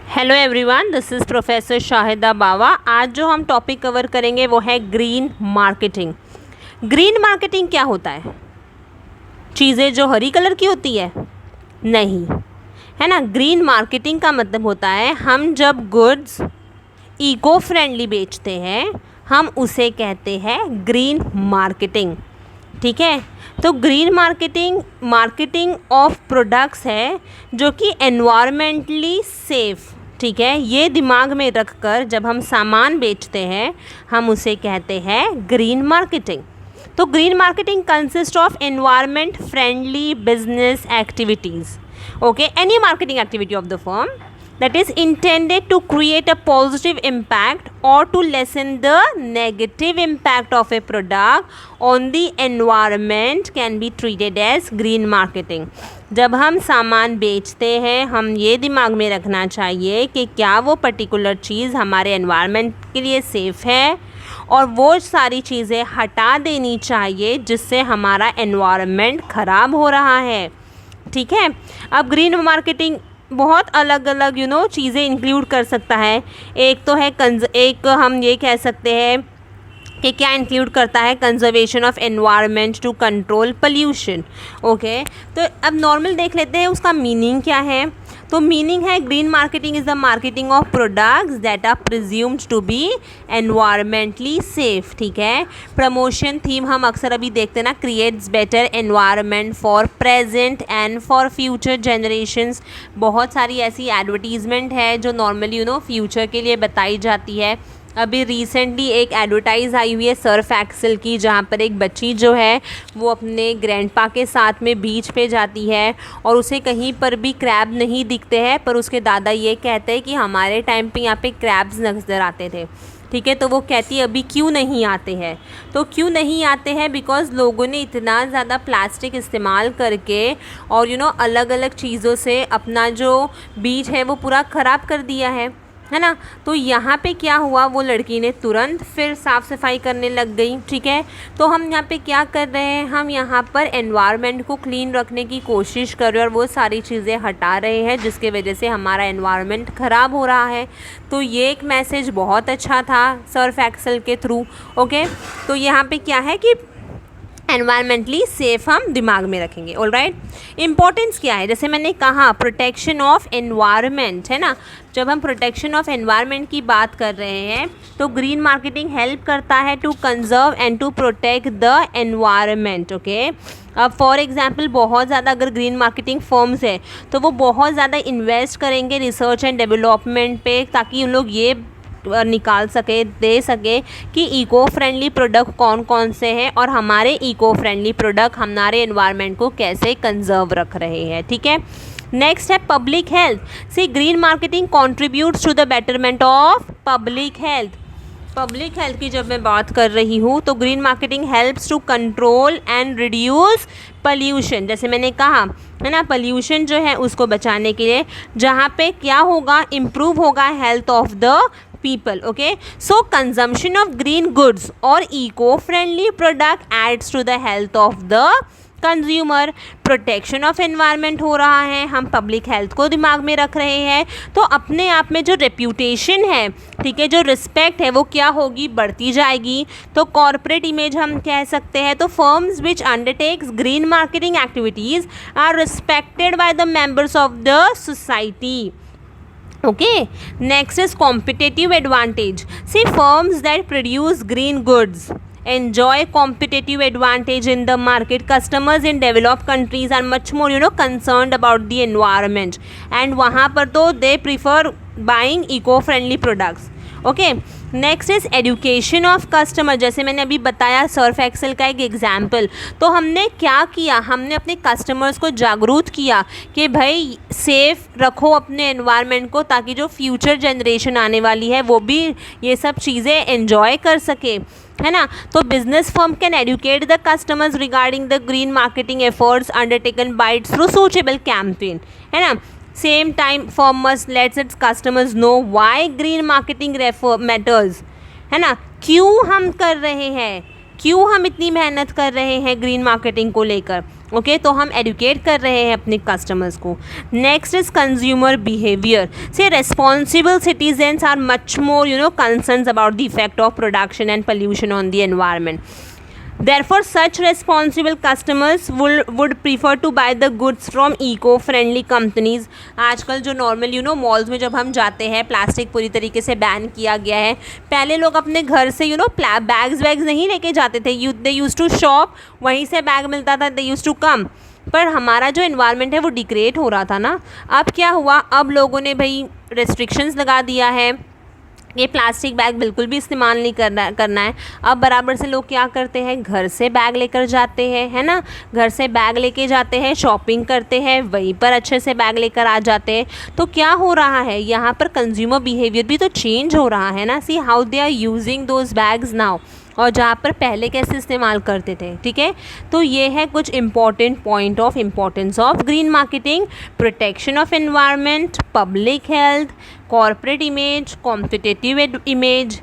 Hello everyone, this is professor Shahida Bawa. आज जो हम टॉपिक कवर करेंगे वो है ग्रीन मार्केटिंग। ग्रीन मार्केटिंग क्या होता है? चीज़ें जो हरी कलर की होती है? नहीं, है ना। ग्रीन मार्केटिंग का मतलब होता है हम जब गुड्स इको फ्रेंडली बेचते हैं हम उसे कहते हैं ग्रीन मार्केटिंग। ठीक है, तो ग्रीन मार्केटिंग ऑफ प्रोडक्ट्स है जो कि एनवायरमेंटली सेफ़। ठीक है, ये दिमाग में रख कर जब हम सामान बेचते हैं हम उसे कहते हैं ग्रीन मार्केटिंग। तो green marketing consist of environment friendly business activities. Okay, any marketing activity of the firm that is intended to create a positive impact or to lessen the negative impact of a product on the environment can be treated as green marketing। जब हम सामान बेचते हैं हम ये दिमाग में रखना चाहिए कि क्या वो पर्टिकुलर चीज़ हमारे एनवायरनमेंट के लिए सेफ़ है और वो सारी चीज़ें हटा देनी चाहिए जिससे हमारा एनवायरनमेंट ख़राब हो रहा है। ठीक है, अब ग्रीन मार्केटिंग बहुत अलग अलग चीज़ें इंक्लूड कर सकता है। एक तो है एक हम ये कह सकते हैं कि क्या इंक्लूड करता है, conservation of environment to control pollution. Okay, तो अब नॉर्मल देख लेते हैं उसका मीनिंग क्या है। तो मीनिंग है green marketing is the marketing of products that are presumed to be environmentally safe. ठीक है, प्रमोशन थीम हम अक्सर अभी देखते हैं ना, creates better environment for present and for future generations. बहुत सारी ऐसी एडवर्टीज़मेंट है जो नॉर्मली फ्यूचर के लिए बताई जाती है। अभी रिसेंटली एक एडवर्टाइज़ आई हुई है सर्फ एक्सेल की, जहाँ पर एक बच्ची जो है वो अपने ग्रैंडपा के साथ में बीच पे जाती है और उसे कहीं पर भी क्रैब नहीं दिखते हैं, पर उसके दादा ये कहते हैं कि हमारे टाइम पे यहाँ पे क्रैब्स नज़र आते थे। ठीक है, तो वो कहती है अभी क्यों नहीं आते हैं? तो क्यों नहीं आते हैं? बिकॉज़ लोगों ने इतना ज़्यादा प्लास्टिक इस्तेमाल करके और अलग अलग चीज़ों से अपना जो बीच है वो पूरा ख़राब कर दिया है ना। तो यहाँ पे क्या हुआ, वो लड़की ने तुरंत फिर साफ़ सफाई करने लग गई। ठीक है, तो हम यहाँ पे क्या कर रहे हैं, हम यहाँ पर एनवायरनमेंट को क्लीन रखने की कोशिश कर रहे हैं और वो सारी चीज़ें हटा रहे हैं जिसके वजह से हमारा एनवायरनमेंट ख़राब हो रहा है। तो ये एक मैसेज बहुत अच्छा था सर्फ एक्सेल के थ्रू। ओके, तो यहाँ पे क्या है कि एनवायरमेंटली सेफ़ हम दिमाग में रखेंगे। ऑल राइट, इम्पोर्टेंस क्या है? जैसे मैंने कहा प्रोटेक्शन ऑफ एनवायरनमेंट, है ना। जब हम प्रोटेक्शन ऑफ एनवायरनमेंट की बात कर रहे हैं तो ग्रीन मार्केटिंग हेल्प करता है to conserve and to protect the environment. Okay, अब फॉर एग्जांपल बहुत ज़्यादा अगर ग्रीन मार्केटिंग फर्म्स है तो वो बहुत ज़्यादा इन्वेस्ट करेंगे रिसर्च एंड डेवलपमेंट पे, ताकि उन लोग ये निकाल सके, दे सके कि इको फ्रेंडली प्रोडक्ट कौन कौन से हैं और हमारे इको फ्रेंडली प्रोडक्ट हमारे एनवायरनमेंट को कैसे कंजर्व रख रहे हैं। ठीक है, नेक्स्ट है public health. See green marketing contributes to the betterment of public health. Public health की जब मैं बात कर रही हूँ तो green marketing helps to control and reduce pollution. जैसे मैंने कहा है ना, पोल्यूशन जो है उसको बचाने के लिए, जहाँ पे क्या होगा, इम्प्रूव होगा health of the people। okay, so consumption of green goods or eco-friendly product adds to the health of the consumer। Protection of environment हो रहा है, हम पब्लिक हेल्थ को दिमाग में रख रहे हैं, तो अपने आप में जो रेप्यूटेशन है, ठीक है, जो रिस्पेक्ट है वो क्या होगी, बढ़ती जाएगी। तो कॉर्पोरेट इमेज हम कह सकते हैं, तो firms which undertakes green marketing activities are respected by the members of the society. Okay, next is competitive advantage. See, firms that produce green goods enjoy competitive advantage in the market. Customers in developed countries are much more concerned about the environment and वहाँ पर तो they prefer buying eco-friendly products। Okay, next is education of customer. जैसे मैंने अभी बताया Surf Excel का एक example, तो हमने क्या किया, हमने अपने कस्टमर्स को जागरूक किया कि भाई सेफ़ रखो अपने एनवायरनमेंट को, ताकि जो फ्यूचर जनरेशन आने वाली है वो भी ये सब चीज़ें एंजॉय कर सके, है ना। तो business firm can educate the customers regarding the green marketing efforts undertaken by its through suitable campaign, है ना। Same time firm must lets its customers know why green marketing matters, है ना। क्यों हम कर रहे हैं, क्यों हम इतनी मेहनत कर रहे हैं ग्रीन मार्केटिंग को लेकर, ओके तो हम एडुकेट कर रहे हैं अपने कस्टमर्स को. Next is consumer behaviour. से responsible citizens are much more concerns about the effect of production and pollution on the environment. Therefore, such responsible customers would prefer to buy the goods from eco-friendly companies. आजकल जो normal malls में जब हम जाते हैं, plastic पूरी तरीके से बैन किया गया है. पहले लोग अपने घर से बैग्स नहीं लेके जाते थे. दे यूज टू शॉप, वहीं से बैग मिलता था, दे यूज टू कम. पर हमारा जो इन्वायरमेंट है वो डिग्रेड हो रहा था ना. अब क्या हुआ, अब लोगों ने भाई रेस्ट्रिक्शंस लगा दिया है, ये प्लास्टिक बैग बिल्कुल भी इस्तेमाल नहीं करना है. अब बराबर से लोग क्या करते हैं, घर से बैग लेकर जाते हैं, है ना. घर से बैग लेके जाते हैं, शॉपिंग करते हैं, वहीं पर अच्छे से बैग लेकर आ जाते हैं. तो क्या हो रहा है यहाँ पर, कंज्यूमर बिहेवियर भी तो चेंज हो रहा है ना. See how they are using those bags now, और जहाँ पर पहले कैसे इस्तेमाल करते थे. ठीक है, तो ये है कुछ important point of importance of green marketing. Protection of environment, public health, corporate image, competitive image,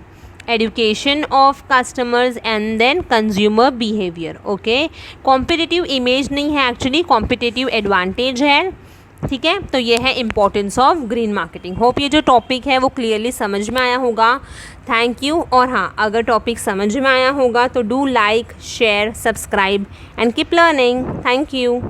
education of customers and then consumer behaviour. Okay, competitive image नहीं है एक्चुअली, कॉम्पिटिटिव एडवांटेज है. ठीक है, तो ये है importance of green marketing. Hope ये जो टॉपिक है वो क्लियरली समझ में आया होगा. Thank you. और हाँ, अगर टॉपिक समझ में आया होगा तो do like, share, subscribe and keep learning. Thank you.